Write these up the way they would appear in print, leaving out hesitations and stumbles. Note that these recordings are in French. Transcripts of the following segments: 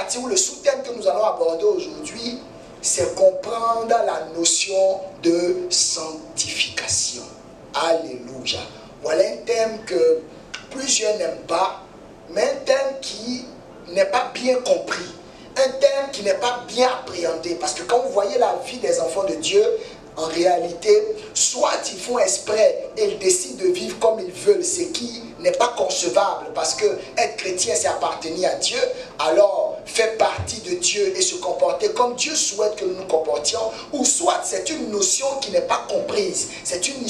partie ou le sous-thème que nous allons aborder aujourd'hui, c'est comprendre la notion de sanctification. Alléluia. Voilà un thème que plusieurs n'aiment pas, mais un thème qui n'est pas bien compris. Un thème qui n'est pas bien appréhendé. Parce que quand vous voyez la vie des enfants de Dieu, en réalité, soit ils font exprès et ils décident de vivre comme ils veulent, ce qui n'est pas concevable. Parce que être chrétien, c'est appartenir à Dieu. Alors, faire partie de Dieu et se comporter comme Dieu souhaite que nous nous comportions. Ou soit c'est une notion qui n'est pas comprise. C'est une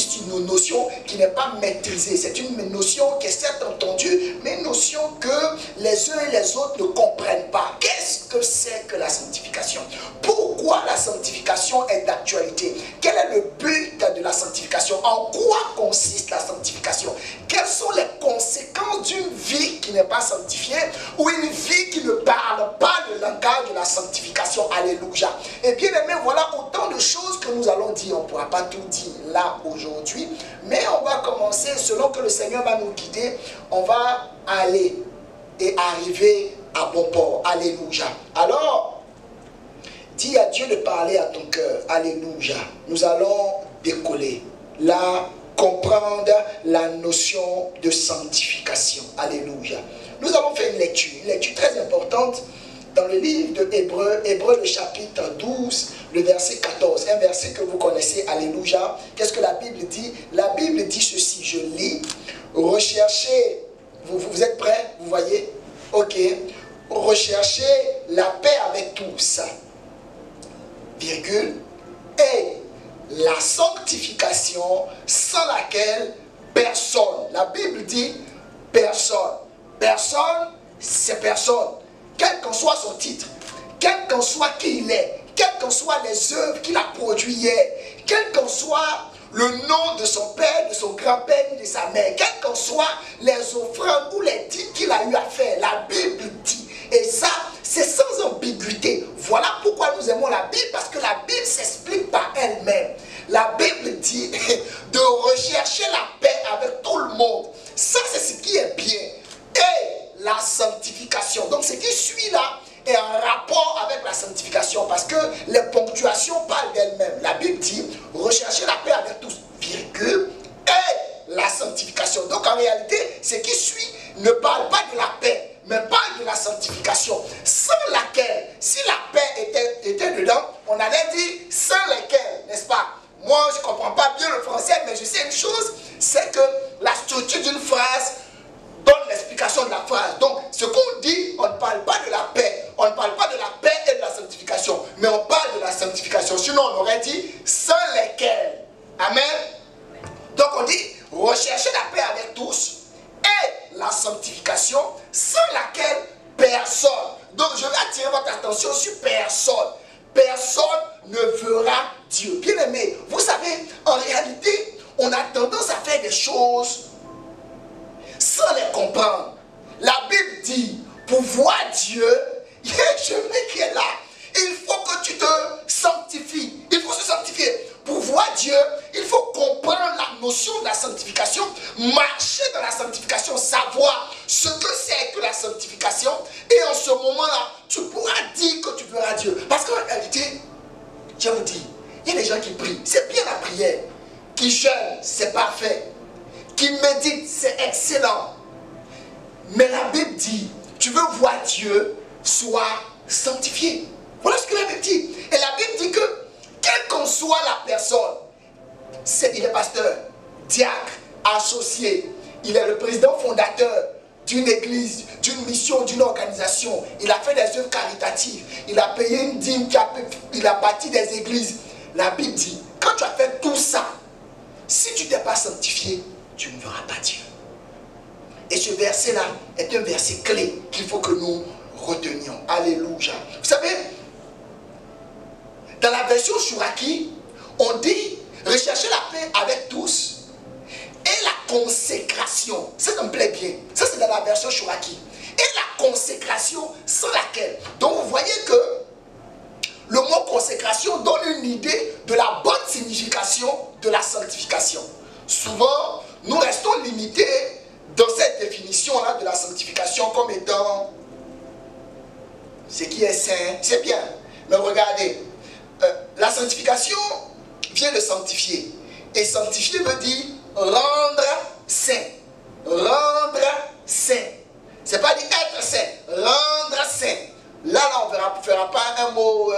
notion qui n'est pas maîtrisée. C'est une notion qui est certes entendue, mais une notion que les uns et les autres ne comprennent pas. Qu'est-ce que c'est que la sanctification? Pourquoi la sanctification est d'actualité? Quel est le but de la sanctification? En quoi consiste la sanctification? Quelles sont les conséquences d'une vie qui n'est pas sanctifiée ou une vie qui ne parle pas le langage de la sanctification? Alléluia. Et bien aimé, voilà autant de choses que nous allons dire. On ne pourra pas tout dire là aujourd'hui, mais on va commencer selon que le Seigneur va nous guider. On va aller et arriver à bon port. Alléluia. Alors, dis à Dieu de parler à ton cœur. Alléluia. Nous allons décoller. Là, comprendre la notion de sanctification. Alléluia. Nous allons faire une lecture très importante dans le livre de Hébreux, le chapitre 12, le verset 14. Un verset que vous connaissez. Alléluia. Qu'est-ce que la Bible dit? La Bible dit ceci. Je lis. Recherchez. Vous êtes prêts? Vous voyez? Ok. Recherchez la paix avec tous. Virgule, et la sanctification sans laquelle personne, la Bible dit personne, personne c'est personne, quel qu'en soit son titre, quel qu'en soit qui il est, quelles qu'en soient les œuvres qu'il a produites hier, quel qu'en soit le nom de son père, de son grand-père et de sa mère, quelles qu'en soient les offrandes ou les dîmes qu'il a eu à faire, la Bible dit. Et ça, c'est sans ambiguïté. Voilà pourquoi nous aimons la Bible, parce que la Bible s'explique par elle-même. La Bible dit de rechercher la paix avec tout le monde. Ça, c'est ce qui est bien. Et la sanctification. Donc, ce qui suit là est en rapport avec la sanctification, parce que les ponctuations parlent d'elles-mêmes. La Bible dit rechercher la paix avec tous, virgule, et la sanctification. Donc, en réalité, ce qui suit ne parle pas de la paix, mais parle de la sanctification, sans laquelle, si la paix était dedans, on allait dire sans lesquelles, n'est-ce pas? Moi, je ne comprends pas bien le français, mais je sais une chose, c'est que la structure d'une phrase donne l'explication de la phrase. Donc, ce qu'on dit, on ne parle pas de la paix, on ne parle pas de la paix et de la sanctification, mais on parle de la sanctification. Sinon, on aurait dit sans lesquelles. Amen. Donc, on dit rechercher la paix avec tous et la sanctification sans laquelle personne. Donc je vais attirer votre attention sur personne. Personne ne verra Dieu. Bien aimé, vous savez, en réalité, on a tendance à faire des choses sans les comprendre. La Bible dit, pour voir Dieu, il y a un chemin qui est là. Il faut que tu te sanctifies. Il faut se sanctifier. Pour voir Dieu, il faut comprendre la notion de la sanctification, marcher dans la sanctification, savoir ce que c'est que la sanctification. Et en ce moment-là, tu pourras dire que tu verras Dieu. Parce qu'en réalité, je vous dis, il y a des gens qui prient, c'est bien la prière. Qui jeûnent, c'est parfait. Qui méditent, c'est excellent. Mais la Bible dit, tu veux voir Dieu, sois sanctifié. Voilà ce que la Bible dit. Et la Bible dit que, quelle qu'en soit la personne, il est pasteur, diacre, associé, il est le président fondateur d'une église, d'une mission, d'une organisation, il a fait des œuvres caritatives, il a payé une dîme, il a bâti des églises. La Bible dit, quand tu as fait tout ça, si tu n'es pas sanctifié, tu ne verras pas Dieu. Et ce verset-là est un verset clé qu'il faut que nous retenions. Alléluia. Vous savez, dans la version Chouraki, on dit rechercher la paix avec tous et la consécration. Ça me plaît bien. Ça, c'est dans la version Chouraki. Et la consécration sans laquelle. Donc, vous voyez que le mot consécration donne une idée de la bonne signification de la sanctification. Souvent, nous restons limités dans cette définition-là de la sanctification comme étant Ce qui est saint, c'est bien. Mais regardez, la sanctification vient de sanctifier. Et sanctifier veut dire rendre saint. Rendre saint. C'est pas dire être saint, rendre saint. Là, on ne fera pas un mot,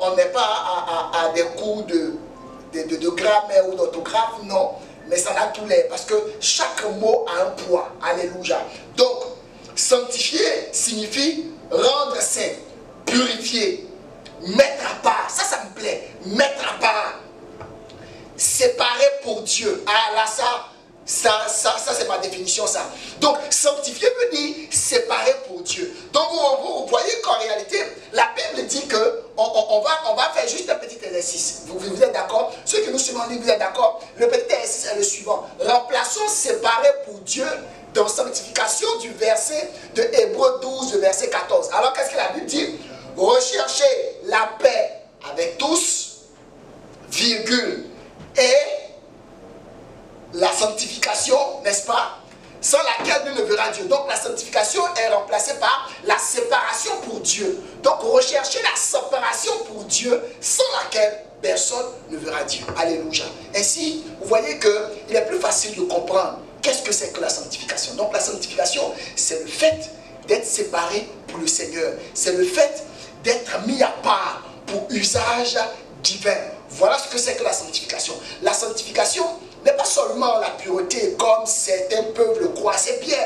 on n'est pas à des cours de grammaire ou d'orthographe, non. Mais ça a tous les, parce que chaque mot a un poids. Alléluia. Donc, sanctifier signifie rendre saint, purifier, mettre à part. Ça me plaît. Mettre à part. Séparer pour Dieu. Ah là, ça c'est ma définition, ça. Donc, sanctifier veut dire séparer pour Dieu. Donc, vous voyez qu'en réalité, la Bible dit que on va faire juste un petit exercice. Vous êtes d'accord? Ceux qui nous suivent en ligne, vous êtes d'accord? Le petit exercice est le suivant. Remplaçons séparer pour Dieu dans sanctification du verset de Hébreux 12, verset 14. Alors, qu'est-ce que la Bible dit? Recherchez la paix avec tous, virgule, et la sanctification, n'est-ce pas, sans laquelle nul ne verra Dieu. Donc la sanctification est remplacée par la séparation pour Dieu. Donc recherchez la séparation pour Dieu sans laquelle personne ne verra Dieu. Alléluia. Ainsi, vous voyez qu'il est plus facile de comprendre qu'est-ce que c'est que la sanctification. Donc la sanctification, c'est le fait d'être séparé pour le Seigneur. C'est le fait d'être mis à part pour usage divin. Voilà ce que c'est que la sanctification. La sanctification n'est pas seulement la pureté comme certains peuvent le croire, c'est bien.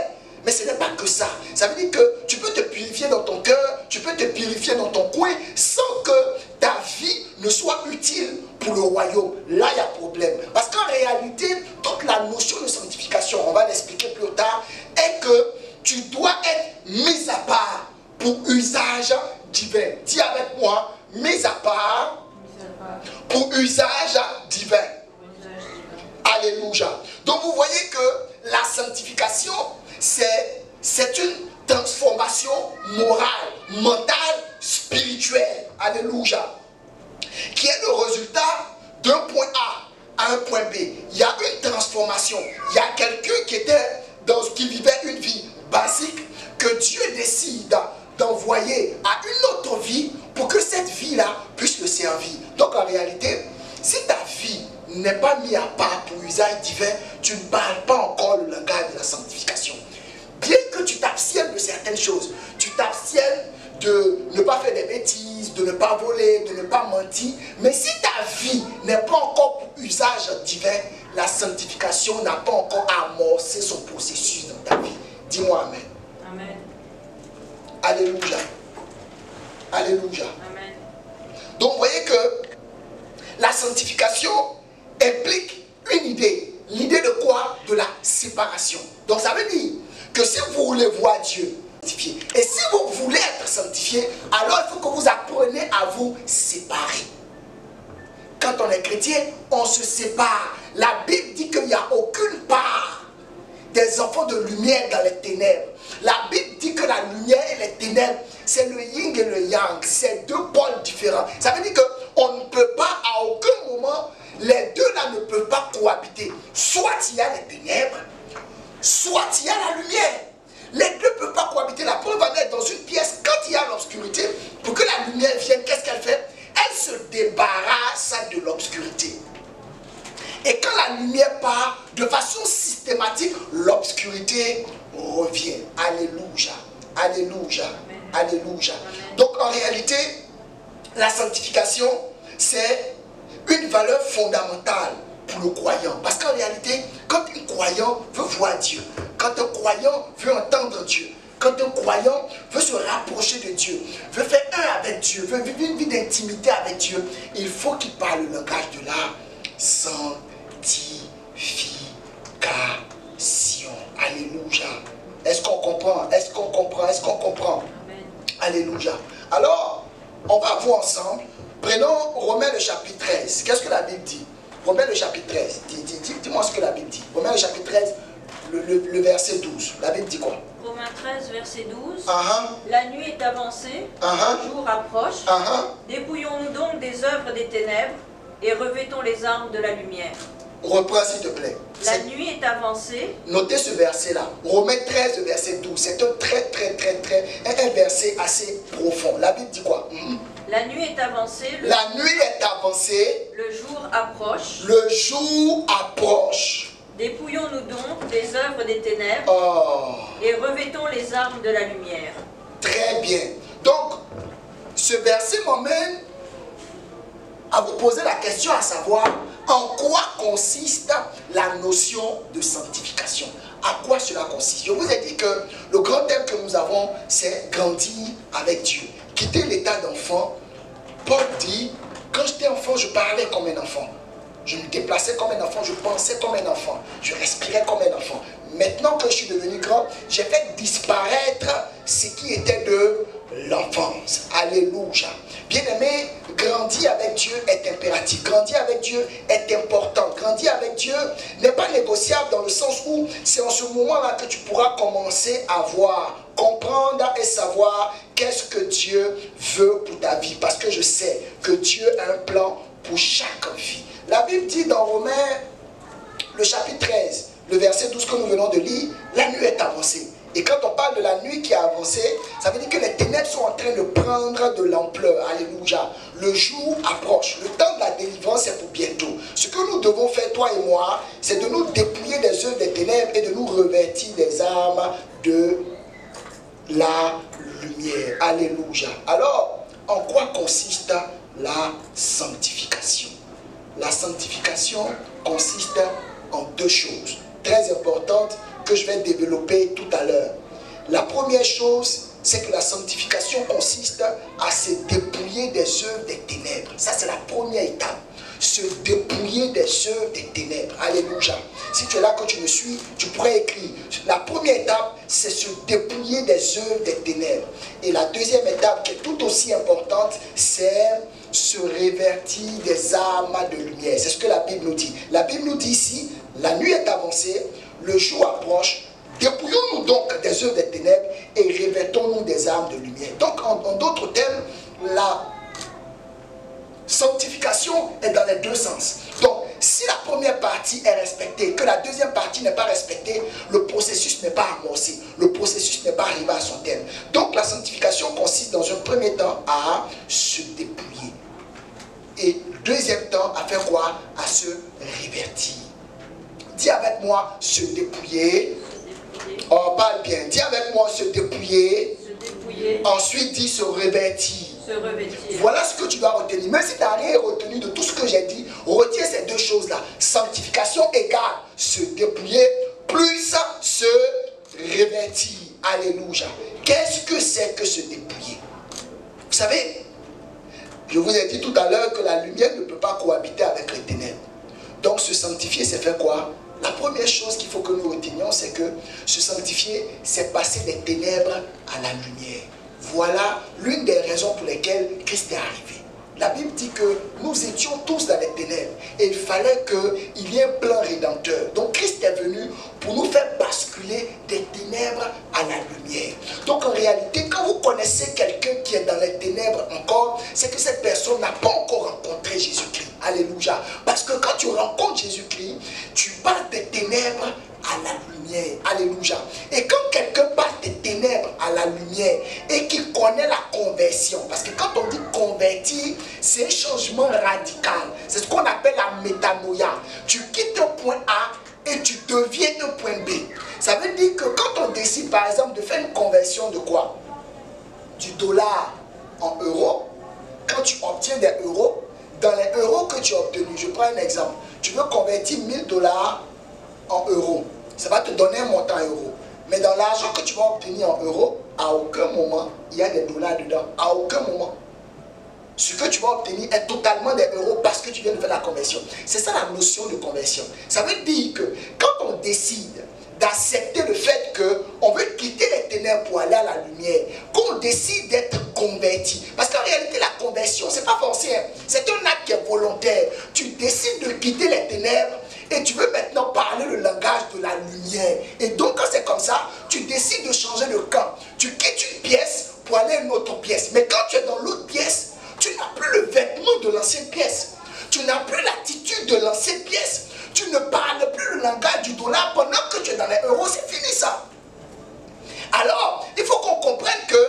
Mais ce n'est pas que ça. Ça veut dire que tu peux te purifier dans ton cœur, tu peux te purifier dans ton coin sans que ta vie ne soit utile pour le royaume. Là, il y a problème. Parce qu'en réalité, toute la notion de sanctification, on va l'expliquer plus tard, est que tu dois être mis à part pour usage divin. Dis avec moi, mis à part pour usage divin. Alléluia. Donc vous voyez que la sanctification, c'est une transformation morale, mentale, spirituelle. Alléluia. Qui est le résultat d'un point A à un point B. Il y a une transformation. Il y a quelqu'un qui vivait une vie basique que Dieu décide d'envoyer à une autre vie pour que cette vie-là puisse le servir. Donc en réalité, si ta vie n'est pas mise à part pour usage divin, tu ne parles pas encore le langage de la sanctification. Bien que tu t'abstiennes de certaines choses, tu t'abstiennes de ne pas faire des bêtises, de ne pas voler, de ne pas mentir, mais si ta vie n'est pas encore pour usage divin, la sanctification n'a pas encore amorcé son processus dans ta vie. Dis-moi Amen. Amen. Alléluia. Alléluia. Amen. Donc vous voyez que la sanctification implique une idée. L'idée de quoi? De la séparation. Donc ça veut dire que si vous voulez voir Dieu sanctifié, et si vous voulez être sanctifié, alors il faut que vous appreniez à vous séparer. Quand on est chrétien, on se sépare. La Bible dit qu'il n'y a aucune part des enfants de lumière dans les ténèbres. La Bible dit que la lumière et les ténèbres, c'est le yin et le yang. C'est deux pôles différents. Ça veut dire qu'on ne peut pas, à aucun moment, les deux là ne peuvent pas cohabiter. Soit il y a les ténèbres, soit il y a la lumière. Les deux ne peuvent pas cohabiter. La preuve en est dans une pièce, quand il y a l'obscurité, pour que la lumière vienne, qu'est-ce qu'elle fait? Elle se débarrasse de l'obscurité. Et quand la lumière part, de façon systématique, l'obscurité revient. Alléluia. Alléluia. Alléluia. Donc en réalité, la sanctification, c'est une valeur fondamentale pour le croyant. Parce qu'en réalité, quand un croyant veut voir Dieu, quand un croyant veut entendre Dieu, quand un croyant veut se rapprocher de Dieu, veut faire un avec Dieu, veut vivre une vie d'intimité avec Dieu, il faut qu'il parle le langage de la sanctification. Alléluia. Est-ce qu'on comprend? Est-ce qu'on comprend? Est-ce qu'on comprend? Amen. Alléluia. Alors, on va voir ensemble. Prenons Romains le chapitre 13. Qu'est-ce que la Bible dit? Romains le chapitre 13. Dis-moi ce que la Bible dit. Romains le chapitre 13, le verset 12. La Bible dit quoi? Romains 13, verset 12. La nuit est avancée, le jour approche. Dépouillons-nous donc des œuvres des ténèbres et revêtons les armes de la lumière. Reprends s'il te plaît. La nuit est avancée. Notez ce verset-là. Romains 13, verset 12. C'est un verset assez profond. La Bible dit quoi? La nuit est avancée. La nuit est avancée. Le jour approche. Le jour approche. Dépouillons-nous donc des œuvres des ténèbres et revêtons les armes de la lumière. Très bien. Donc, ce verset m'emmène à vous poser la question à savoir en quoi consiste la notion de sanctification. À quoi cela consiste? Je vous ai dit que le grand thème que nous avons, c'est grandir avec Dieu. Quitter l'état d'enfant. Paul dit, quand j'étais enfant, je parlais comme un enfant. Je me déplaçais comme un enfant, je pensais comme un enfant, je respirais comme un enfant. Maintenant que je suis devenu grand, j'ai fait disparaître ce qui était de l'enfance. Alléluia. Bien-aimé, grandir avec Dieu est impératif. Grandir avec Dieu est important. Grandir avec Dieu n'est pas négociable dans le sens où c'est en ce moment-là que tu pourras commencer à voir, comprendre et savoir qu'est-ce que Dieu veut pour ta vie. Parce que je sais que Dieu a un plan pour chaque vie. La Bible dit dans Romains, le chapitre 13, le verset 12 que nous venons de lire, la nuit est avancée. Et quand on parle de la nuit qui a avancé, ça veut dire que les ténèbres sont en train de prendre de l'ampleur. Alléluia. Le jour approche. Le temps de la délivrance est pour bientôt. Ce que nous devons faire, toi et moi, c'est de nous dépouiller des œuvres des ténèbres et de nous revêtir des armes de la lumière. Alléluia. Alors, en quoi consiste la sanctification? La sanctification consiste en deux choses très importantes que je vais développer tout à l'heure. La première chose, c'est que la sanctification consiste à se dépouiller des œuvres des ténèbres. Ça, c'est la première étape. Se dépouiller des œuvres des ténèbres. Alléluia. Si tu es là, que tu me suis, tu pourrais écrire. La première étape, c'est se dépouiller des œuvres des ténèbres. Et la deuxième étape, qui est tout aussi importante, c'est se revêtir des armes de lumière. C'est ce que la Bible nous dit. La Bible nous dit ici, la nuit est avancée, le jour approche, dépouillons-nous donc des œuvres des ténèbres et revêtons-nous des armes de lumière. Donc, en d'autres termes, la sanctification est dans les deux sens. Donc, si la première partie est respectée, que la deuxième partie n'est pas respectée, le processus n'est pas amorcé, le processus n'est pas arrivé à son terme. Donc, la sanctification consiste dans un premier temps à se dépouiller. Et deuxième temps, à faire quoi? À se révertir. Dis avec moi, se dépouiller. Oh, parle bien. Dis avec moi, se dépouiller. Ensuite, dis se revêtir. Voilà ce que tu dois retenir. Même si tu n'as rien retenu de tout ce que j'ai dit, retiens ces deux choses-là. Sanctification égale se dépouiller plus se revêtir. Alléluia. Qu'est-ce que c'est que se dépouiller? Vous savez, je vous ai dit tout à l'heure que la lumière ne peut pas cohabiter avec les ténèbres. Donc se sanctifier, c'est faire quoi? La première chose qu'il faut que nous retenions, c'est que se sanctifier, c'est passer des ténèbres à la lumière. Voilà l'une des raisons pour lesquelles Christ est arrivé. La Bible dit que nous étions tous dans les ténèbres et il fallait qu'il y ait un plan rédempteur. Donc Christ est venu pour nous faire basculer des ténèbres à la lumière. Donc en réalité, quand vous connaissez quelqu'un qui est dans les ténèbres encore, c'est que cette personne n'a pas encore rencontré Jésus-Christ. Alléluia. Parce que quand tu rencontres Jésus-Christ, tu passes des ténèbres à la lumière. Alléluia. Et quand quelqu'un passe des ténèbres à la lumière et qu'il connaît la conversion, parce que quand on dit convertir, c'est un changement radical. C'est ce qu'on appelle la métanoïa. Tu quittes un point A et tu deviens un point B. Ça veut dire que quand on décide par exemple de faire une conversion de quoi? Du dollar en euros, quand tu obtiens des euros, dans les euros que tu as obtenus, je prends un exemple, tu veux convertir 1000 dollars en euros, ça va te donner un montant en euros. Mais dans l'argent que tu vas obtenir en euros, à aucun moment, il y a des dollars dedans. À aucun moment. Ce que tu vas obtenir est totalement des euros parce que tu viens de faire la conversion. C'est ça la notion de conversion. Ça veut dire que quand on décide d'accepter le fait qu'on veut quitter les ténèbres pour aller à la lumière, qu'on décide d'être converti. Parce qu'en réalité, la conversion, ce n'est pas forcé. C'est un acte qui est volontaire. Tu décides de quitter les ténèbres et tu veux maintenant parler le langage de la lumière. Et donc, quand c'est comme ça, tu décides de changer de camp. Tu quittes une pièce pour aller à une autre pièce. Mais quand tu es dans l'autre pièce, tu n'as plus le vêtement de l'ancienne pièce. Tu n'as plus l'attitude de l'ancienne pièce. Tu ne parles plus le langage du dollar pendant que tu es dans les euros. C'est fini ça. Alors, il faut qu'on comprenne que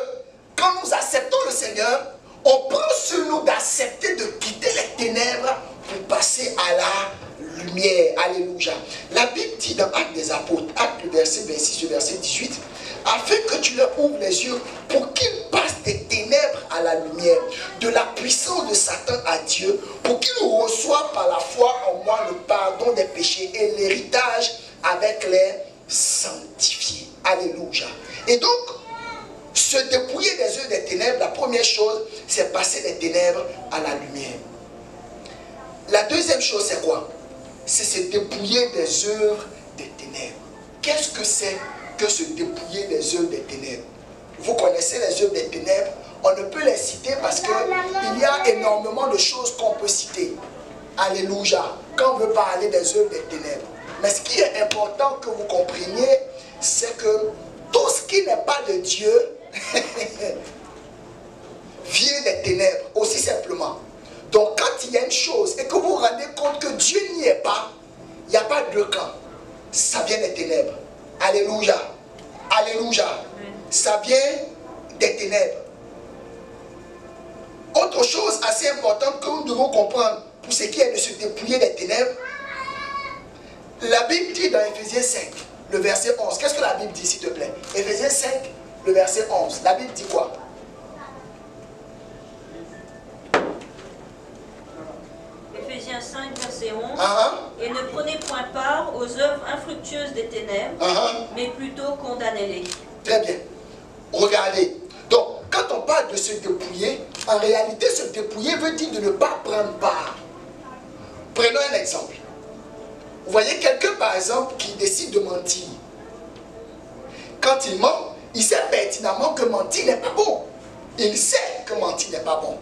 quand nous acceptons le Seigneur, on prend sur nous d'accepter de quitter les ténèbres pour passer à la lumière. Alléluia. La Bible dit dans Actes des Apôtres, Actes verset 26, verset 18, afin que tu leur ouvres les yeux pour qu'ils passent des ténèbres à la lumière, de la puissance de Satan à Dieu, pour qu'ils reçoivent par la foi en moi le pardon des péchés et l'héritage avec les sanctifiés. Alléluia. Et donc, se dépouiller des œuvres des ténèbres, la première chose, c'est passer des ténèbres à la lumière. La deuxième chose, c'est quoi? C'est se dépouiller des œuvres des ténèbres. Qu'est-ce que c'est que se dépouiller des œuvres des ténèbres? Vous connaissez les œuvres des ténèbres, on ne peut les citer parce qu'il y a énormément de choses qu'on peut citer. Alléluia. Quand on veut parler des œuvres des ténèbres. Mais ce qui est important que vous compreniez, c'est que tout ce qui n'est pas de Dieu vient des ténèbres, aussi simplement. Donc quand il y a une chose et que vous vous rendez compte que Dieu n'y est pas, il n'y a pas de camp. Ça vient des ténèbres. Alléluia. Alléluia. Ça vient des ténèbres. Autre chose assez importante que nous devons comprendre pour ce qui est de se dépouiller des ténèbres, la Bible dit dans Éphésiens 5, le verset 11. Qu'est-ce que la Bible dit, s'il te plaît? Éphésiens 5, le verset 11. La Bible dit quoi? Éphésiens 5, verset 11. Et ne prenez point part aux œuvres infructueuses des ténèbres, mais plutôt condamnez-les. Très bien. Regardez. Donc, quand on parle de se dépouiller, en réalité, se dépouiller veut dire de ne pas prendre part. Prenons un exemple. Vous voyez quelqu'un, par exemple, qui décide de mentir. Quand il ment, il sait pertinemment que mentir n'est pas bon. Il sait que mentir n'est pas bon.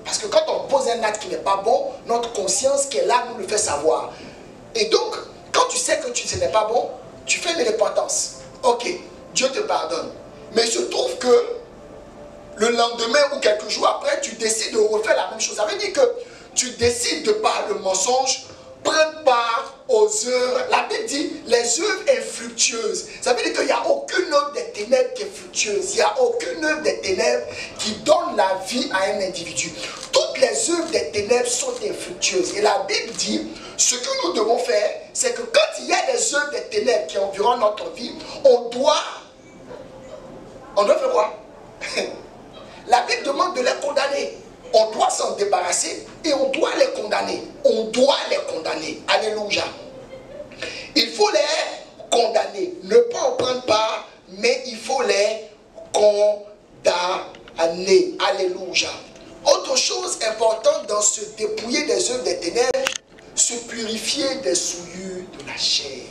Parce que quand on pose un acte qui n'est pas bon, notre conscience qui est là nous le fait savoir. Et donc, quand tu sais que ce n'est pas bon, tu fais une repentance. Ok, Dieu te pardonne. Mais il se trouve que le lendemain ou quelques jours après, tu décides de refaire la même chose. Ça veut dire que tu décides de par le mensonge prendre part aux œuvres. La Bible dit les œuvres infructueuses. Ça veut dire qu'il n'y a aucune œuvre des ténèbres qui est fructueuse. Il n'y a aucune œuvre des ténèbres qui donne la vie à un individu. Toutes les œuvres des ténèbres sont infructueuses. Et la Bible dit, ce que nous devons faire, c'est que quand il y a des œuvres des ténèbres qui environnent notre vie, on doit faire quoi? La Bible demande de les condamner. On doit s'en débarrasser et on doit les condamner. On doit les condamner. Alléluia. Il faut les condamner. Ne pas en prendre part, mais il faut les condamner. Alléluia. Autre chose importante dans se dépouiller des œuvres des ténèbres, se purifier des souillures de la chair.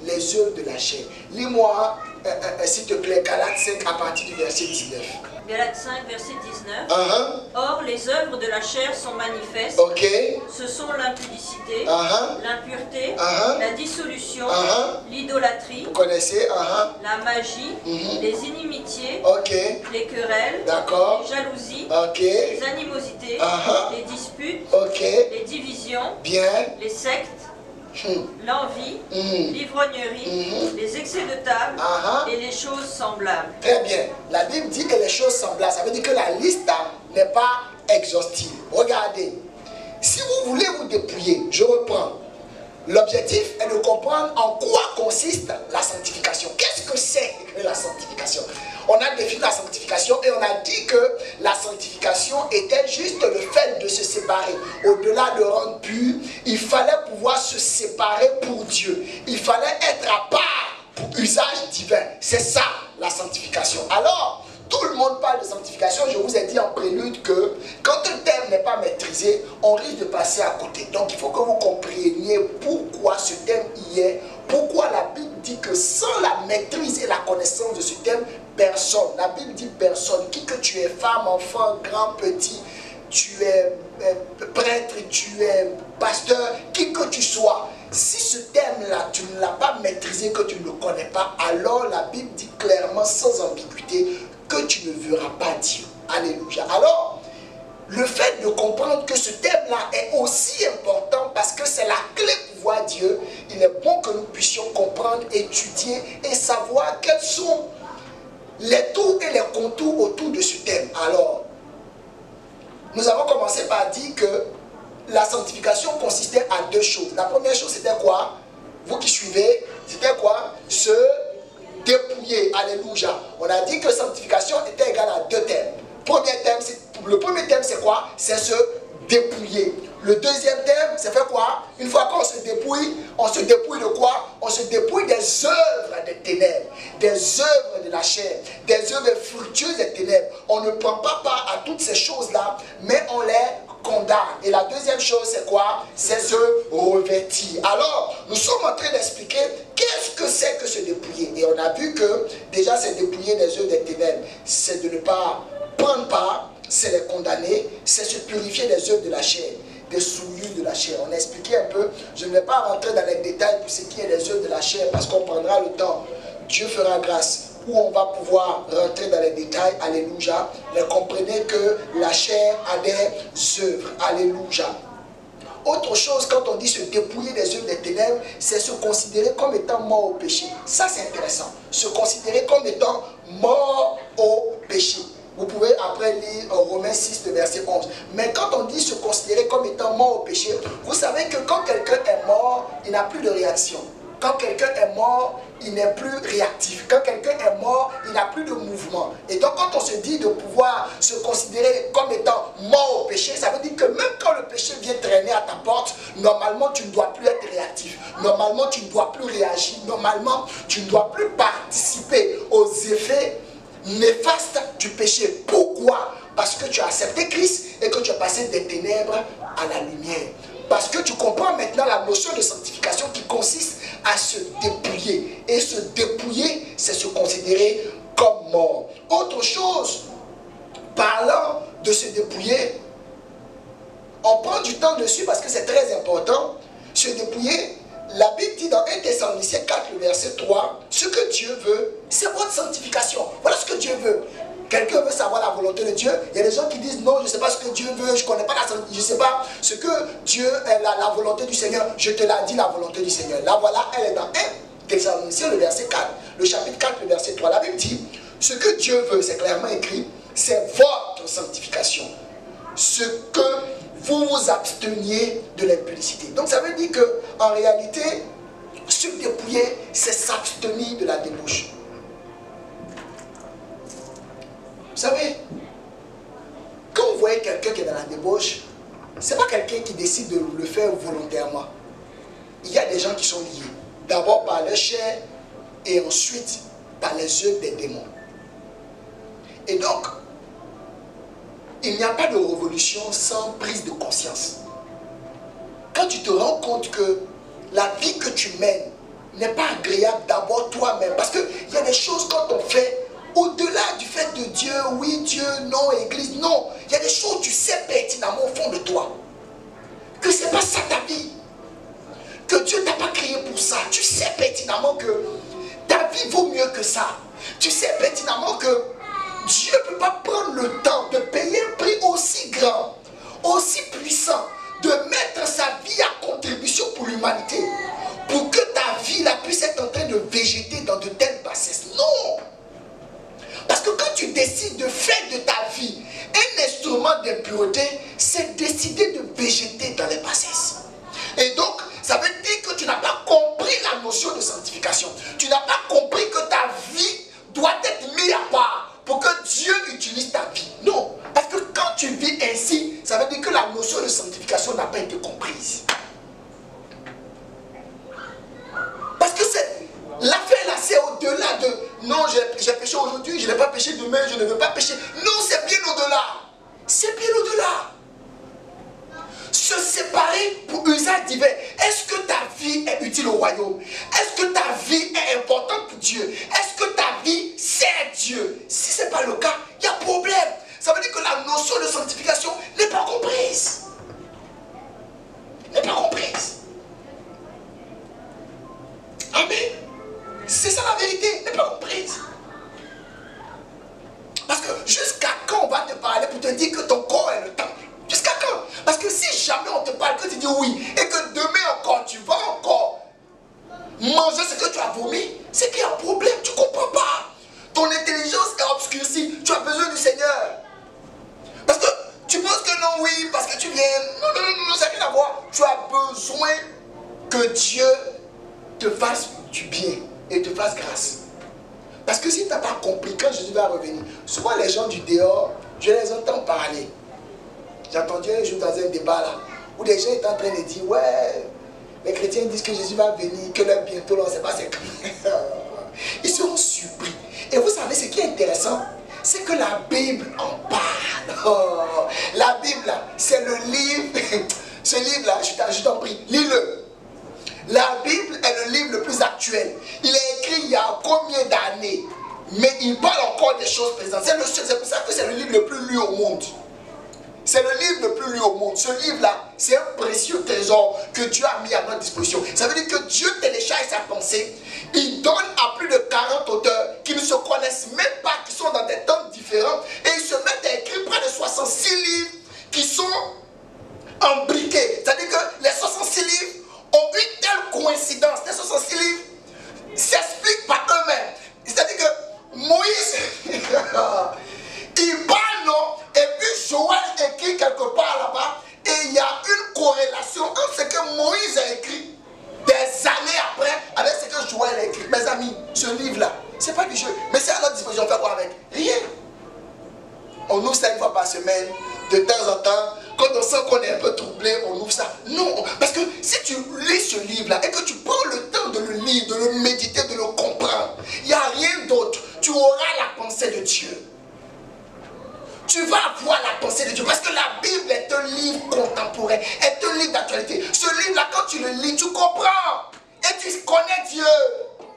Les œuvres de la chair. Lis-moi, s'il te plaît, Galates 5 à partir du verset 19. Galates 5, verset 19. Or, les œuvres de la chair sont manifestes. Ce sont l'impudicité, l'impureté, la dissolution, l'idolâtrie, vous connaissez, la magie, les inimitiés, les querelles, les jalousies, les animosités, les disputes, les divisions, les sectes, l'envie, l'ivrognerie, les excès de table et les choses semblables. Très bien. La Bible dit que les choses semblables, ça veut dire que la liste n'est pas exhaustive. Regardez, si vous voulez vous dépouiller, je reprends. L'objectif est de comprendre en quoi consiste la sanctification. Qu'est-ce que c'est que la sanctification? On a défini la sanctification et on a dit que la sanctification était juste le fait de se séparer. Au-delà de rendre pur, il fallait pouvoir se séparer pour Dieu. Il fallait être à part pour usage divin. C'est ça la sanctification. Alors, tout le monde parle de sanctification. Je vous ai dit en prélude que quand un thème n'est pas maîtrisé, on risque de passer à côté. Donc il faut que vous compreniez pourquoi ce thème y est. Pourquoi la Bible dit que sans la maîtrise et la connaissance de ce thème, personne. La Bible dit personne. Qui que tu es, femme, enfant, grand, petit, tu es prêtre, tu es pasteur, qui que tu sois. Si ce thème-là, tu ne l'as pas maîtrisé, que tu ne le connais pas, alors la Bible dit clairement, sans ambiguïté, que tu ne verras pas Dieu. Alléluia. Alors, le fait de comprendre que ce thème-là est aussi important parce que c'est la clé pour voir Dieu, il est bon que nous puissions comprendre, étudier et savoir quels sont les tours et les contours autour de ce thème. Alors, nous avons commencé par dire que la sanctification consistait à deux choses. La première chose, c'était quoi? Vous qui suivez, c'était quoi? Se dépouiller. Alléluia. On a dit que sanctification était égale à deux thèmes. Le premier thème, c'est quoi? C'est se dépouiller. Le deuxième thème, c'est faire quoi? Une fois qu'on se dépouille de quoi? On se dépouille des œuvres des ténèbres, des œuvres de la chair, des œuvres fructueuses des ténèbres. On ne prend pas part à toutes ces choses-là, mais on les condamne. Et la deuxième chose, c'est quoi? C'est se revêtir. Alors, nous sommes en train d'expliquer qu'est-ce que c'est que se dépouiller. Et on a vu que déjà, c'est dépouiller des œuvres des ténèbres. C'est de ne pas prendre part, c'est les condamner, c'est se purifier des œuvres de la chair, des souillures de la chair. On a expliqué un peu, je ne vais pas rentrer dans les détails pour ce qui est des œuvres de la chair, parce qu'on prendra le temps. Dieu fera grâce, où on va pouvoir rentrer dans les détails, alléluia. Mais comprenez que la chair a des œuvres, alléluia. Autre chose, quand on dit se dépouiller des œuvres des ténèbres, c'est se considérer comme étant mort au péché. Ça, c'est intéressant. Se considérer comme étant mort au péché. Vous pouvez après lire Romains 6, le verset 11. Mais quand on dit se considérer comme étant mort au péché, vous savez que quand quelqu'un est mort, il n'a plus de réaction. Quand quelqu'un est mort, il n'est plus réactif. Quand quelqu'un est mort, il n'a plus de mouvement. Et donc quand on se dit de pouvoir se considérer comme étant mort au péché, ça veut dire que même quand le péché vient traîner à ta porte, normalement tu ne dois plus être réactif. Normalement tu ne dois plus réagir. Normalement tu ne dois plus participer aux effets néfaste du péché. Pourquoi? Parce que tu as accepté Christ et que tu as passé des ténèbres à la lumière. Parce que tu comprends maintenant la notion de sanctification qui consiste à se dépouiller. Et se dépouiller, c'est se considérer comme mort. Autre chose, parlant de se dépouiller, on prend du temps dessus parce que c'est très important. Se dépouiller, la Bible dit dans 1 Thessaloniciens 4, le verset 3, ce que Dieu veut, c'est votre sanctification. Voilà ce que Dieu veut. Quelqu'un veut savoir la volonté de Dieu. Il y a des gens qui disent non, je ne sais pas ce que Dieu veut, je ne connais pas la sanctification, je ne sais pas ce que Dieu est la volonté du Seigneur. Je te l'ai dit, la volonté du Seigneur. Là, voilà, elle est dans 1 Thessaloniciens, le verset 4, le chapitre 4, le verset 3. La Bible dit, ce que Dieu veut, c'est clairement écrit, c'est votre sanctification. Ce que vous vous absteniez de l'impudicité. Donc ça veut dire que en réalité, se dépouiller, c'est s'abstenir de la débauche. Vous savez, quand vous voyez quelqu'un qui est dans la débauche, ce n'est pas quelqu'un qui décide de le faire volontairement. Il y a des gens qui sont liés. D'abord par leur chair et ensuite par les œuvres des démons. Et donc, il n'y a pas de révolution sans prise de conscience. Quand tu te rends compte que la vie que tu mènes n'est pas agréable d'abord toi-même, parce qu'il y a des choses quand on fait, au-delà du fait de Dieu, oui, Dieu, non, Église, non. Il y a des choses, tu sais pertinemment au fond de toi, que ce n'est pas ça ta vie, que Dieu ne t'a pas créé pour ça. Tu sais pertinemment que ta vie vaut mieux que ça. Tu sais pertinemment que Dieu ne peut pas prendre le temps de payer un prix aussi grand, aussi puissant, de mettre sa vie à contribution pour l'humanité, pour que ta vie là, puisse être en train de végéter dans de telles bassesses. Non! Parce que quand tu décides de faire de ta vie un instrument d'impureté, c'est décider de végéter dans les bassesses. Et donc, ça veut dire que tu n'as pas compris la notion de sanctification. Tu n'as pas compris que ta vie doit être mise à part pour que Dieu utilise ta vie. Non. Parce que quand tu vis ainsi, ça veut dire que la notion de sanctification n'a pas été comprise. Parce que l'affaire là, c'est au-delà de non, j'ai péché aujourd'hui, je n'ai pas péché demain, je ne veux pas pécher. Non, c'est bien au-delà. C'est bien au-delà. Se séparer pour usage divin. Est-ce que ta vie est utile au royaume? Est-ce que ta vie est importante pour Dieu? Est-ce que ta vie sert Dieu? Si ce n'est pas le cas, il y a problème. Ça veut dire que la notion de sanctification n'est pas comprise. N'est pas comprise. Amen. C'est ça la vérité, n'est pas comprise. Parce que jusqu'à quand on va te parler pour te dire que ton corps est le temple? que si jamais on te parle, que tu dis oui, et que demain encore, tu vas encore manger ce que tu as vomi, c'est qu'il y a un problème, tu ne comprends pas. Ton intelligence est obscurcie, tu as besoin du Seigneur. Parce que tu penses que non, oui, parce que tu viens, non, ça n'a rien à voir. Tu as besoin que Dieu te fasse du bien et te fasse grâce. Parce que si tu n'as pas compris, quand Jésus va revenir, souvent les gens du dehors, je les entends parler. J'ai entendu un jour dans un débat là, où les gens étaient en train de dire, ouais, les chrétiens disent que Jésus va venir, que là bientôt, là, on ne sait pas c'est quand. Ils seront surpris. Et vous savez, ce qui est intéressant, c'est que la Bible en parle. Oh, la Bible, là, c'est le livre, ce livre-là, je t'en prie, lis-le. La Bible est le livre le plus actuel. Il est écrit il y a combien d'années? Mais il parle encore des choses présentes. C'est pour ça que c'est le livre le plus lu au monde. C'est le livre le plus lu au monde. Ce livre-là, c'est un précieux trésor que Dieu a mis à notre disposition. Ça veut dire que Dieu télécharge sa pensée. Il donne à plus de 40 auteurs qui ne se connaissent même pas, qui sont dans des temps différents. Et ils se mettent à écrire près de 66 livres qui sont imbriqués. C'est-à-dire que les 66 livres ont une telle coïncidence. Les 66 livres s'expliquent par eux-mêmes. C'est-à-dire que Moïse, il parle, non? Et puis Joël écrit quelque part là-bas. Et il y a une corrélation entre ce que Moïse a écrit des années après avec ce que Joël a écrit. Mes amis, ce livre-là, c'est pas du jeu. Mais c'est à notre disposition. On fait quoi avec? Rien. On ouvre ça une fois par semaine, de temps en temps. Quand on sent qu'on est un peu troublé, on ouvre ça. Non, parce que si tu lis ce livre-là et que tu prends le temps de le lire, de le méditer, de le comprendre, il n'y a rien d'autre. Tu auras la pensée de Dieu. Tu vas avoir la pensée de Dieu. Parce que la Bible est un livre contemporain, est un livre d'actualité. Ce livre-là, quand tu le lis, tu comprends. Et tu connais Dieu.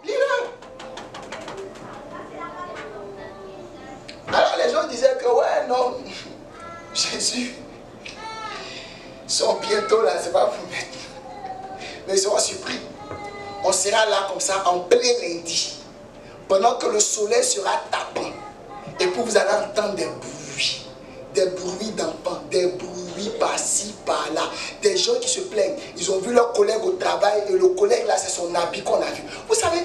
Lis-le. Alors les gens disaient que ouais, non, Jésus, ils sont bientôt là, c'est pas pour mettre. Mais ils seront surpris. On sera là comme ça en plein lundi. Pendant que le soleil sera tapant. Et puis vous allez entendre des bruits d'enfants, des bruits par-ci, par-là. Des gens qui se plaignent. Ils ont vu leur collègue au travail et le collègue là, c'est son habit qu'on a vu. Vous savez,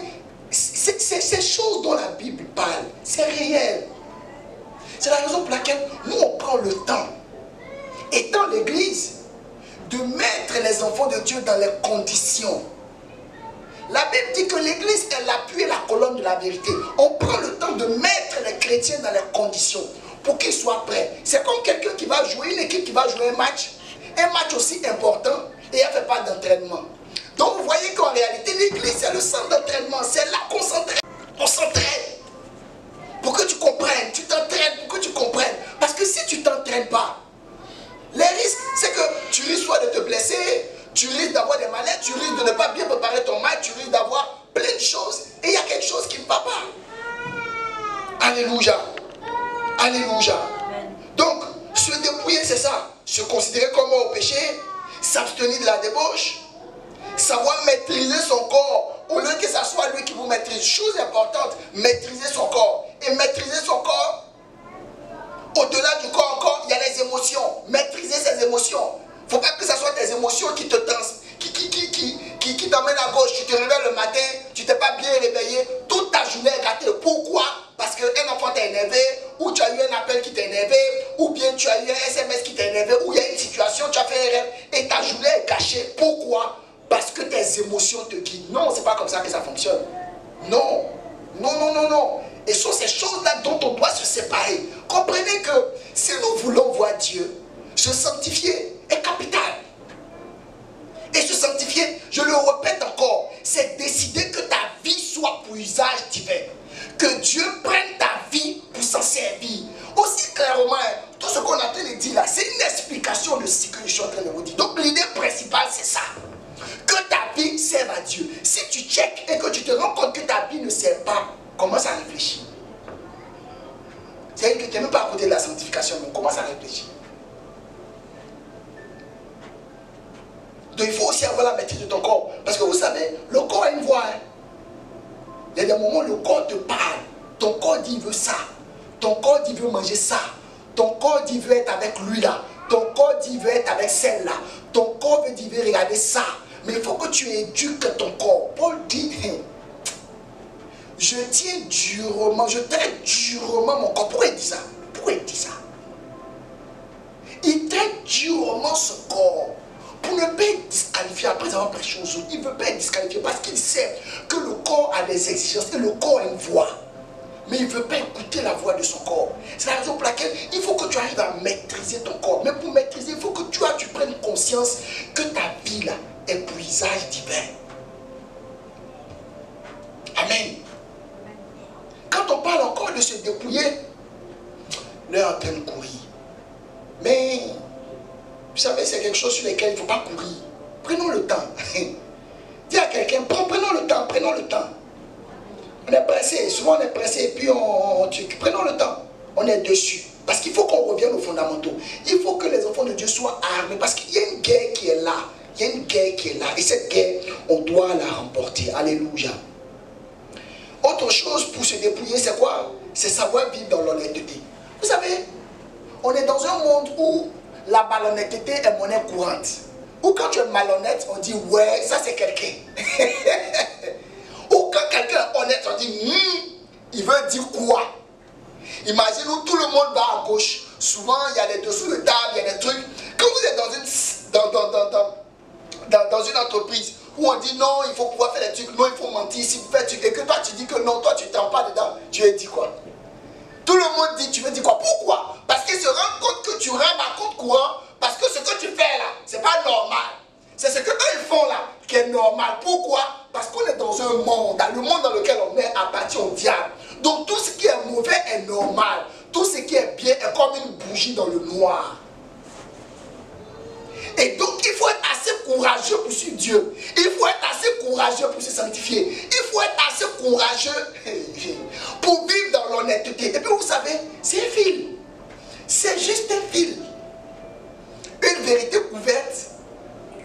c'est ces choses dont la Bible parle. C'est réel. C'est la raison pour laquelle nous on prend le temps, étant l'église, de mettre les enfants de Dieu dans les conditions. La Bible dit que l'église est l'appui et la colonne de la vérité. On prend le temps de mettre les chrétiens dans les conditions pour qu'ils soient prêts. C'est comme quelqu'un qui va jouer, une équipe qui va jouer un match aussi important et elle ne fait pas d'entraînement. Donc vous voyez qu'en réalité l'église c'est le centre d'entraînement, c'est là qu'on s'entraîne. On s'entraîne pour que tu comprennes, tu t'entraînes pour que tu comprennes. Parce que si tu ne t'entraînes pas, les risques c'est que tu risques soit de te blesser, tu risques d'avoir des maladies, tu risques de ne pas bien préparer ton match, tu risques d'avoir plein de choses. Et il y a quelque chose qui ne va pas. Alléluia. Alléluia. Donc, se dépouiller, c'est ça. Se considérer comme mort au péché, s'abstenir de la débauche, savoir maîtriser son corps, au lieu que ce soit lui qui vous maîtrise. Chose importante, maîtriser son corps. Et maîtriser son corps, au-delà du corps encore, il y a les émotions. Maîtriser ses émotions. Il ne faut pas que ce soit tes émotions qui te qui t'emmènent à gauche. Tu te réveilles le matin, tu t'es pas bien réveillé, toute ta journée est gâtée. Pourquoi? Parce qu'un enfant t'a énervé, ou tu as eu un appel qui t'a énervé, ou bien tu as eu un SMS qui t'a énervé, ou il y a une situation, tu as fait un rêve, et ta journée est gâchée. Pourquoi? Parce que tes émotions te guident. Non, c'est pas comme ça que ça fonctionne. Non, non, non, non, non. Et ce sont ces choses-là dont on doit se séparer. Comprenez que si nous voulons voir Dieu, se sanctifier est capital. Et se sanctifier, je le répète encore, c'est décider que ta vie soit pour usage divin. Que Dieu prenne ta vie pour s'en servir. Aussi clairement, tout ce qu'on a en train de dire là, c'est une explication de ce que je suis en train de vous dire. Donc l'idée principale, c'est ça. Que ta vie serve à Dieu. Si tu checkes et que tu te rends compte que ta vie ne sert pas, commence à réfléchir. C'est-à-dire que tu n'es même pas à côté de la sanctification, mais commence à réfléchir. Donc il faut aussi avoir la maîtrise de ton corps. Parce que vous savez, le corps a une voix. Hein. Il y a des moments où le corps te parle. Ton corps dit il veut ça. Ton corps dit il veut manger ça. Ton corps dit il veut être avec lui là. Ton corps dit veut être avec celle-là. Ton corps veut dire regarder ça. Mais il faut que tu éduques ton corps. Paul dit, je tiens durement, je traite durement mon corps. Pourquoi il dit ça? Pourquoi il dit ça? Il traite durement ce corps pour ne pas être disqualifié après avoir prêché aux autres. Il ne veut pas être disqualifié parce qu'il sait que le corps a des exigences et le corps a une voix. Mais il ne veut pas écouter la voix de son corps. C'est la raison pour laquelle il faut que tu arrives à maîtriser ton corps. Mais pour maîtriser, il faut que tu prennes conscience que ta vie là est puisage divin. Amen. Quand on parle encore de se dépouiller, l'heure est en train de courir. Mais, vous savez, c'est quelque chose sur lequel il ne faut pas courir. Prenons le temps. Dis à quelqu'un, prenons le temps, prenons le temps. On est pressé, souvent on est pressé et puis prenons le temps. On est dessus. Parce qu'il faut qu'on revienne aux fondamentaux. Il faut que les enfants de Dieu soient armés. Parce qu'il y a une guerre qui est là. Il y a une guerre qui est là. Et cette guerre, on doit la remporter. Alléluia. Autre chose pour se dépouiller, c'est quoi? C'est savoir vivre dans l'honnêteté. Vous savez, on est dans un monde où la malhonnêteté est monnaie courante. Ou quand tu es malhonnête, on dit ouais, ça c'est quelqu'un. Ou quand quelqu'un est honnête, on dit il veut dire quoi? Imagine où tout le monde va à gauche. Souvent, il y a des dessous de table, il y a des trucs. Quand vous êtes dans une entreprise où on dit non, il faut pouvoir faire des trucs, non, il faut mentir, si vous faites, et que toi tu dis que non, toi tu ne t'en pas dedans, tu veux dire quoi? Tout le monde dit, tu veux dire quoi? Pourquoi? Parce qu'ils se rendent compte que tu rames à compte courant, parce que ce que tu fais là, c'est pas normal. C'est ce qu'eux ils font là, qui est normal. Pourquoi? Parce qu'on est dans un monde, le monde dans lequel on met appartient au diable. Donc tout ce qui est mauvais est normal. Tout ce qui est bien est comme une bougie dans le noir. Et donc il faut être assez courageux pour suivre Dieu. Il faut être assez courageux pour se sanctifier. Il faut être assez courageux pour vivre dans l'honnêteté. Et puis vous savez, c'est un fil. C'est juste un fil. Une vérité couverte,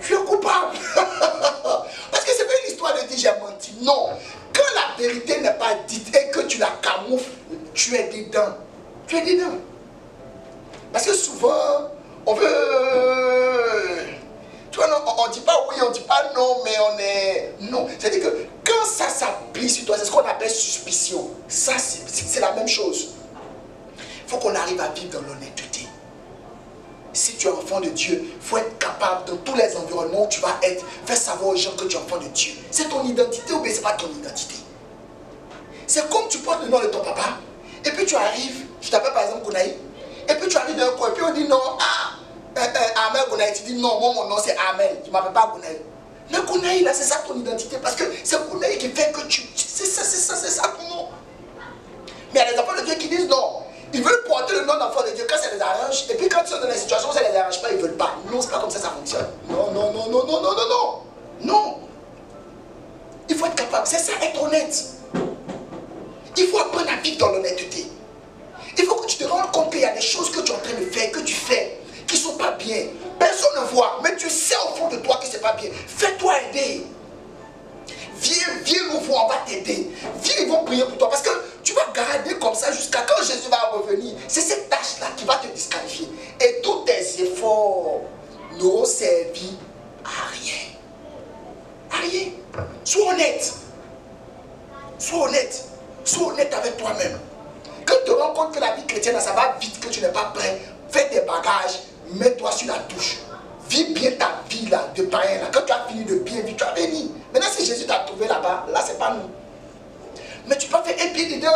tu es coupable. Parce que c'est pas une histoire de dire j'ai menti. Non. Quand la vérité n'est pas dite et que tu la camoufles, tu es dedans. Tu es dedans. Parce que souvent, on veut... Tu vois, on ne dit pas oui, on ne dit pas non, mais on est... Non. C'est-à-dire que quand ça s'applique sur toi, c'est ce qu'on appelle suspicion. Ça, c'est la même chose. Il faut qu'on arrive à vivre dans l'honnêteté. Si tu es enfant de Dieu, il faut être capable, dans tous les environnements où tu vas être, faire savoir aux gens que tu es enfant de Dieu. C'est ton identité ou bien ce n'est pas ton identité. C'est comme tu portes le nom de ton papa, et puis tu arrives, je t'appelle par exemple Gounaï, et puis tu arrives d'un coin, et puis on dit non, Amel Gounaï, tu dis non, moi mon nom c'est Amel, tu ne m'appelles pas Gounaï. Mais Gounaï là, c'est ça ton identité, parce que c'est Gounaï qui fait que tu... C'est ça ton nom. Mais il y a des enfants de Dieu qui disent non. Ils veulent porter le nom d'enfant de Dieu quand ça les arrange. Et puis quand ils sont dans les situations où ça ne les arrange pas, ils ne veulent pas. Non, c'est pas comme ça fonctionne. Non, non, non, non, non, non, non, non. Non. Il faut être capable. C'est ça, être honnête. Il faut apprendre à vivre dans l'honnêteté. Il faut que tu te rendes compte qu'il y a des choses que tu es en train de faire, que tu fais, qui ne sont pas bien. Personne ne voit, mais tu sais au fond de toi que ce n'est pas bien. Fais-toi aider. Viens nous voir, on va t'aider. Viens, ils vont prier pour toi. Parce que tu vas garder comme ça jusqu'à quand Jésus va revenir. C'est cette tâche-là qui va te disqualifier. Et tous tes efforts n'auront servi à rien. À rien. Sois honnête. Sois honnête. Sois honnête avec toi-même. Quand tu te rends compte que la vie chrétienne, ça va vite, que tu n'es pas prêt, fais tes bagages, mets-toi sur la touche. Vis bien ta vie là, de païen là. Quand tu as fini de bien vivre, tu as béni. Maintenant, si Jésus t'a trouvé là-bas, là, c'est pas nous. Mais tu peux faire un pied dedans.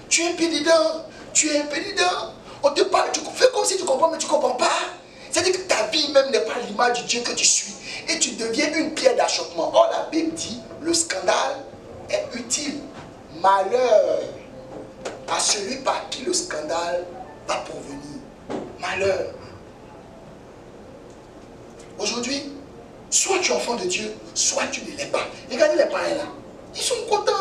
Tu es un pied dedans. Tu es un pied dedans. On te parle, tu fais comme si tu comprends, mais tu ne comprends pas. C'est-à-dire que ta vie même n'est pas l'image du Dieu que tu suis. Et tu deviens une pierre d'achoppement. Or, la Bible dit, le scandale est utile. Malheur à celui par qui le scandale va pourvenir. Malheur. Aujourd'hui, soit tu es enfant de Dieu, soit tu ne l'es pas. Regardez les parents là. Ils sont contents.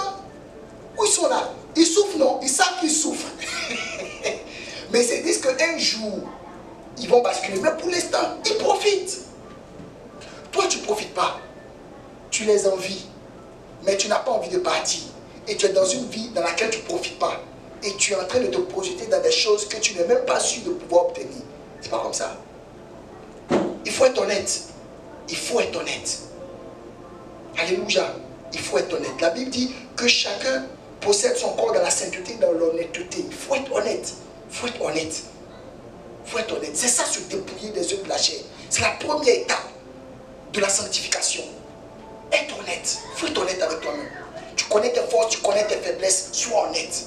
Où ils sont là? Ils souffrent, non? Ils savent qu'ils souffrent. Mais ils se disent qu'un jour, ils vont basculer. Mais pour l'instant, ils profitent. Toi, tu ne profites pas. Tu les envies. Mais tu n'as pas envie de partir. Et tu es dans une vie dans laquelle tu ne profites pas. Et tu es en train de te projeter dans des choses que tu n'es même pas sûr de pouvoir obtenir. C'est pas comme ça. faut être honnête. Il faut être honnête. Alléluia. Il faut être honnête. La Bible dit que chacun possède son corps dans la sainteté, dans l'honnêteté. Il faut être honnête. Il faut être honnête. Il faut être honnête. C'est ça, se dépouiller des œuvres de la chair. C'est la première étape de la sanctification. Être honnête. Il faut être honnête avec toi-même. Tu connais tes forces, tu connais tes faiblesses. Sois honnête.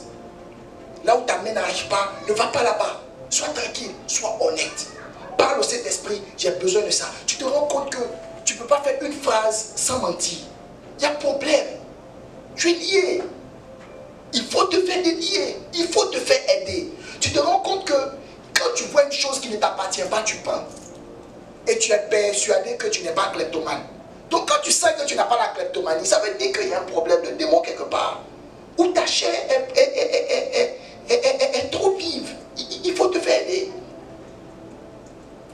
Là où ta main n'arrive pas, ne va pas là-bas. Sois tranquille, sois honnête. Parle au Saint-Esprit, j'ai besoin de ça. Tu te rends compte que tu ne peux pas faire une phrase sans mentir. Il y a problème. Tu es lié. Il faut te faire délier. Il faut te faire aider. Tu te rends compte que quand tu vois une chose qui ne t'appartient pas, tu pends. Et tu es persuadé que tu n'es pas kleptomane. Donc quand tu sens que tu n'as pas la kleptomanie, ça veut dire qu'il y a un problème de démon quelque part. Où ta chair est trop vive. Il faut te faire aider.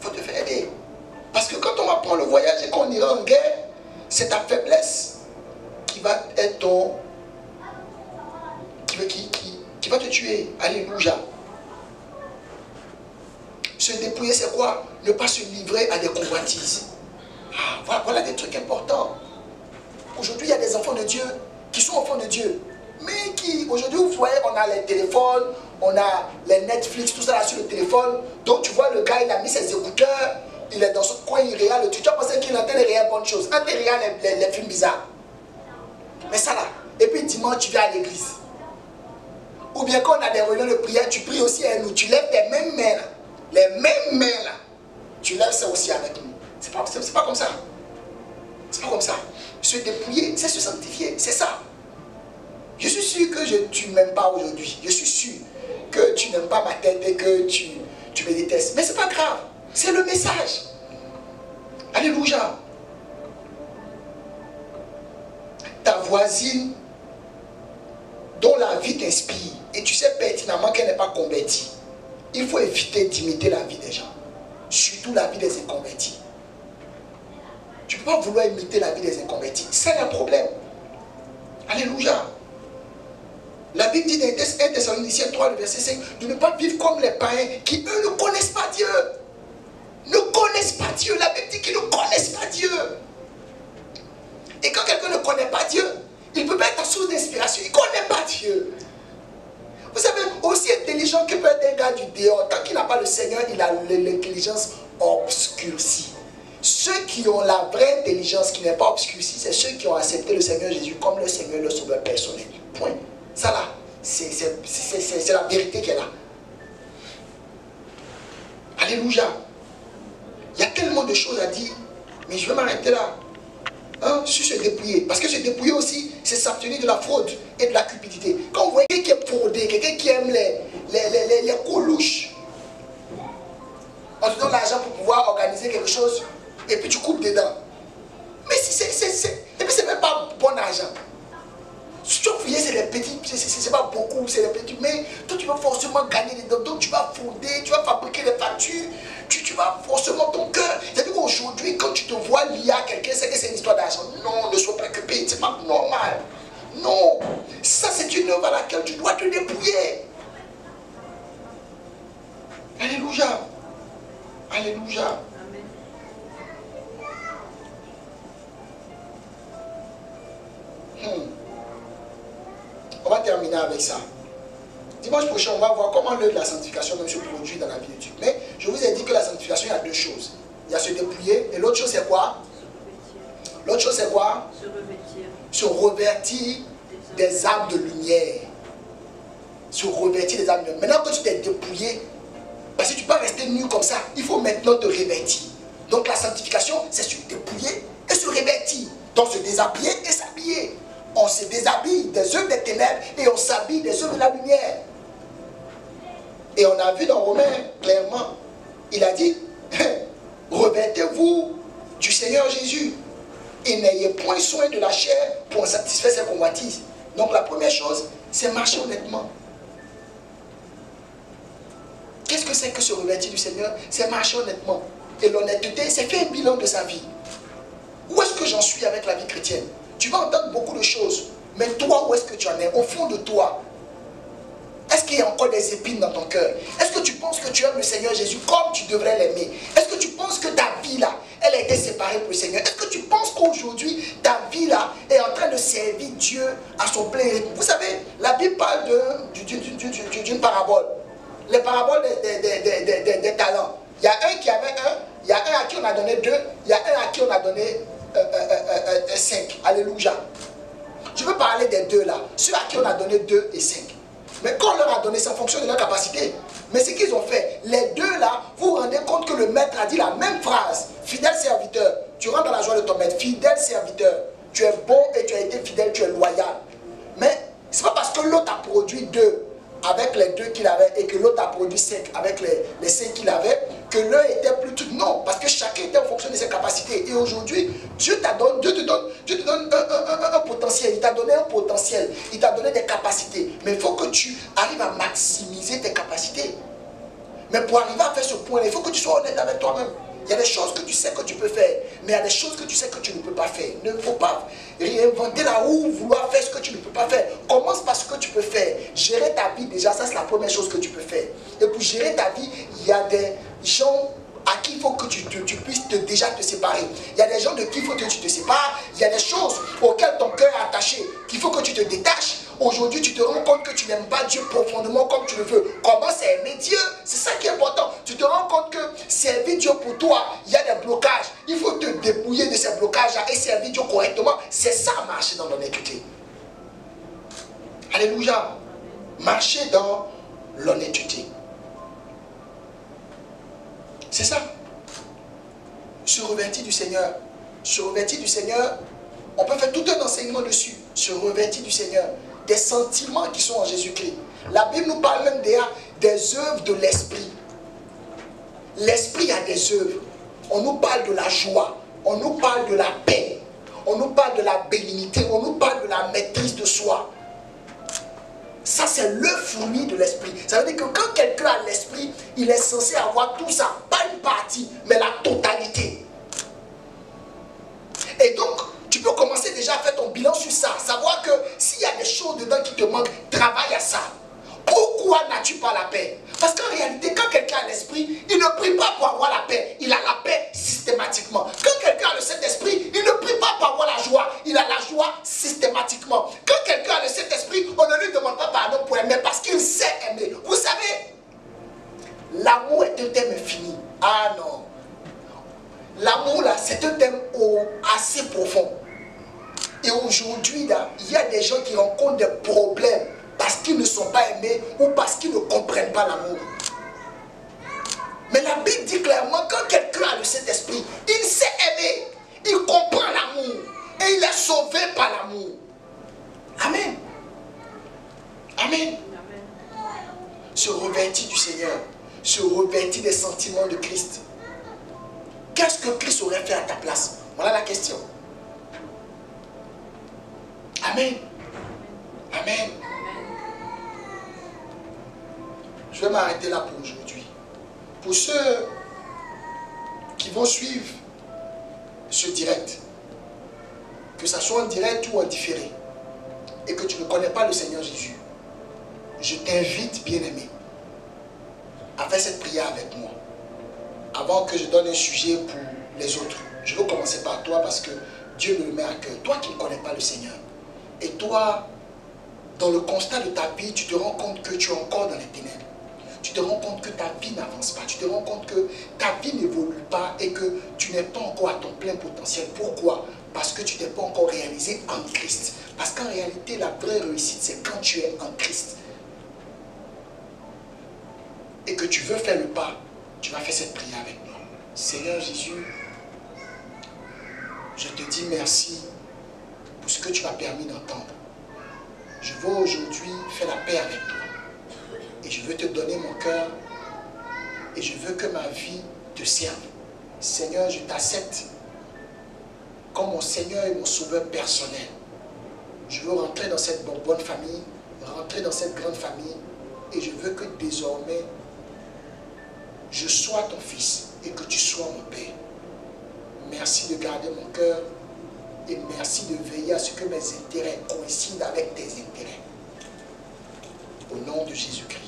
Il faut te faire aider. Parce que quand on va prendre le voyage et qu'on ira en guerre, c'est ta faiblesse qui va être ton... qui va te tuer. Alléluia. Se dépouiller, c'est quoi? Ne pas se livrer à des convoitises. Ah, voilà des trucs importants. Aujourd'hui, il y a des enfants de Dieu qui sont enfants de Dieu. Mais qui, aujourd'hui, vous voyez, on a les téléphones, on a les Netflix, tout ça là sur le téléphone. Donc, tu vois, le gars, il a mis ses écouteurs, il est dans son coin, il regarde le truc. Tu as pensé qu'il entend les réelles bonnes choses. Quand il regarde les films bizarres. Mais ça là. Et puis, dimanche, tu viens à l'église. Ou bien quand on a des réunions de prière, tu pries aussi avec nous. Tu lèves tes mêmes mains là. Les mêmes mains là. Tu lèves ça aussi avec nous. C'est pas comme ça. C'est pas comme ça. Se dépouiller, c'est se sanctifier. C'est ça. Je suis sûr que tu ne m'aimes pas aujourd'hui. Je suis sûr que tu n'aimes pas ma tête et que tu me détestes. Mais ce n'est pas grave. C'est le message. Alléluia. Ta voisine dont la vie t'inspire et tu sais pertinemment qu'elle n'est pas convertie, il faut éviter d'imiter la vie des gens. Surtout la vie des inconvertis. Tu ne peux pas vouloir imiter la vie des inconvertis. C'est un problème. Alléluia. La Bible dit dans 1 Thessaloniciens 3, le verset 5, de ne pas vivre comme les païens qui, eux, ne connaissent pas Dieu. Ne connaissent pas Dieu. La Bible dit qu'ils ne connaissent pas Dieu. Et quand quelqu'un ne connaît pas Dieu, il peut pas être source d'inspiration. Il ne connaît pas Dieu. Vous savez, aussi intelligent que peut être un gars du dehors, tant qu'il n'a pas le Seigneur, il a l'intelligence obscurcie. Ceux qui ont la vraie intelligence qui n'est pas obscurcie, c'est ceux qui ont accepté le Seigneur Jésus comme le Seigneur, le sauveur personnel. Point. Ça là, c'est la vérité qui est là. Alléluia. Il y a tellement de choses à dire, mais je vais m'arrêter là. Hein, sur se dépouiller. Parce que se dépouiller aussi, c'est s'abstenir de la fraude et de la cupidité. Quand vous voyez quelqu'un qui est fraudé, quelqu'un qui aime les coups louches, on te donne l'argent pour pouvoir organiser quelque chose et puis tu coupes dedans. Mais et puis c'est même pas bon argent. Si tu as fouillé, c'est les petits, c'est pas beaucoup, c'est les petits, mais toi tu vas forcément gagner dedans. Donc tu vas frauder, tu vas fabriquer les factures, tu vas forcément ton cœur. C'est-à-dire qu'aujourd'hui, quand tu te vois lié à quelqu'un, c'est que c'est une histoire d'argent. Non, ne sois pas préoccupé, c'est pas normal. Non, ça c'est une œuvre à laquelle tu dois te dépouiller. Alléluia. Alléluia. On va terminer avec ça. Dimanche prochain, on va voir comment l'œuvre de la sanctification même se produit dans la vie de Dieu. Mais je vous ai dit que la sanctification, il y a deux choses. Il y a se dépouiller, et l'autre chose c'est quoi? L'autre chose c'est quoi? Se revêtir des armes de lumière. Se revêtir des armes de lumière. Maintenant que tu t'es dépouillé, parce que tu ne peux pas rester nu comme ça, il faut maintenant te revêtir. Donc la sanctification, c'est se dépouiller et se revêtir. Donc se déshabiller et s'habiller. On se déshabille des œuvres des ténèbres et on s'habille des œuvres de la lumière. Et on a vu dans Romains, clairement, il a dit, revêtez-vous du Seigneur Jésus et n'ayez point soin de la chair pour satisfaire ses convoitises. Donc la première chose, c'est marcher honnêtement. Qu'est-ce que c'est que se revêtir du Seigneur? C'est marcher honnêtement. Et l'honnêteté, c'est faire un bilan de sa vie. Où est-ce que j'en suis avec la vie chrétienne? Tu vas entendre beaucoup de choses, mais toi, où est-ce que tu en es? Au fond de toi, est-ce qu'il y a encore des épines dans ton cœur? Est-ce que tu penses que tu aimes le Seigneur Jésus comme tu devrais l'aimer? Est-ce que tu penses penses que ta vie là, elle a été séparée pour le Seigneur? Est-ce que tu penses qu'aujourd'hui, ta vie là est en train de servir Dieu à son plein rythme? Vous savez, la Bible parle d'une parabole. Les paraboles des talents. Il y a un qui avait un, il y a un à qui on a donné 2, il y a un à qui on a donné 5. Alléluia. Je veux parler des 2 là. Ceux à qui on a donné 2 et 5. Mais quand on leur a donné, c'est en fonction de leur capacité. Mais ce qu'ils ont fait, les 2 là, vous vous rendez compte que le maître a dit la même phrase. Fidèle serviteur, tu rentres dans la joie de ton maître. Fidèle serviteur, tu es bon et tu as été fidèle, tu es loyal. Mais ce n'est pas parce que l'autre a produit 2 avec les 2 qu'il avait et que l'autre a produit 5 avec les 5 qu'il avait, que l'un était plus tout. Non, parce que chacun était en fonction de ses capacités. Et aujourd'hui, Dieu te donne un potentiel. Il t'a donné un potentiel. Il t'a donné des capacités. Mais il faut que tu arrives à maximiser tes capacités. Mais pour arriver à faire ce point-là, il faut que tu sois honnête avec toi-même. Il y a des choses que tu sais que tu peux faire, mais il y a des choses que tu sais que tu ne peux pas faire. Il ne faut pas réinventer la roue, vouloir faire ce que tu ne peux pas faire. Commence par ce que tu peux faire. Gérer ta vie, déjà, ça c'est la première chose que tu peux faire. Et pour gérer ta vie, il y a des gens à qui il faut que tu puisses déjà te séparer. Il y a des gens de qui il faut que tu te sépares. Il y a des choses auxquelles ton cœur est attaché, qu'il faut que tu te détaches. Aujourd'hui, tu te rends compte que tu n'aimes pas Dieu profondément comme tu le veux. Commence à aimer Dieu. C'est ça qui est important. Tu te rends compte que servir Dieu pour toi, il y a des blocages. Il faut te dépouiller de ces blocages-là et servir Dieu correctement. C'est ça, marcher dans l'honnêteté. Alléluia. Marcher dans l'honnêteté. C'est ça. Se revêtir du Seigneur. Se revêtir du Seigneur, on peut faire tout un enseignement dessus. Se revêtir du Seigneur. Des sentiments qui sont en Jésus-Christ. La Bible nous parle même des œuvres de l'Esprit. L'Esprit a des œuvres. On nous parle de la joie. On nous parle de la paix. On nous parle de la bénignité. On nous parle de la maîtrise de soi. Ça, c'est le fruit de l'esprit. Ça veut dire que quand quelqu'un a l'esprit, il est censé avoir tout ça. Pas une partie, mais la totalité. Et donc, tu peux commencer déjà à faire ton bilan sur ça. Savoir que s'il y a des choses dedans qui te manquent, travaille à ça. Pourquoi n'as-tu pas la paix? Parce qu'en réalité, quand quelqu'un a l'esprit, il ne prie pas pour avoir la paix. Il a la paix systématiquement. Quand quelqu'un a le Saint-Esprit, il ne prie pas pour avoir la joie. Il a la joie systématiquement. Quand quelqu'un a le Saint-Esprit, on ne lui demande pas pardon pour aimer parce qu'il sait aimer. Vous savez, l'amour est un thème infini. Ah non. L'amour là, c'est un thème assez profond. Et aujourd'hui là, il y a des gens qui rencontrent des problèmes parce qu'ils ne sont pas aimés ou parce qu'ils ne comprennent pas l'amour. Mais la Bible dit clairement, quand quelqu'un a le Saint-Esprit, il sait aimer, il comprend l'amour et il est sauvé par l'amour. Amen. Amen. Se revêtir du Seigneur, se revêtir des sentiments de Christ. Qu'est-ce que Christ aurait fait à ta place? Voilà la question. Amen. Amen. Je vais m'arrêter là pour aujourd'hui. Pour ceux qui vont suivre ce direct, que ce soit en direct ou en différé, et que tu ne connais pas le Seigneur Jésus, je t'invite, bien-aimé, à faire cette prière avec moi. Avant que je donne un sujet pour les autres, je veux commencer par toi parce que Dieu me le met à cœur. Toi qui ne connais pas le Seigneur, et toi, dans le constat de ta vie, tu te rends compte que tu es encore dans les ténèbres. Tu te rends compte que ta vie n'avance pas. Tu te rends compte que ta vie n'évolue pas et que tu n'es pas encore à ton plein potentiel. Pourquoi? Parce que tu n'es pas encore réalisé en Christ. Parce qu'en réalité, la vraie réussite, c'est quand tu es en Christ. Et que tu veux faire le pas, tu vas faire cette prière avec moi. Seigneur Jésus, je te dis merci pour ce que tu m'as permis d'entendre. Je veux aujourd'hui faire la paix avec toi. Et je veux te donner mon cœur. Et je veux que ma vie te serve. Seigneur, je t'accepte comme mon Seigneur et mon Sauveur personnel. Je veux rentrer dans cette bonne famille, rentrer dans cette grande famille. Et je veux que désormais, je sois ton fils et que tu sois mon Père. Merci de garder mon cœur et merci de veiller à ce que mes intérêts coïncident avec tes intérêts. Au nom de Jésus-Christ.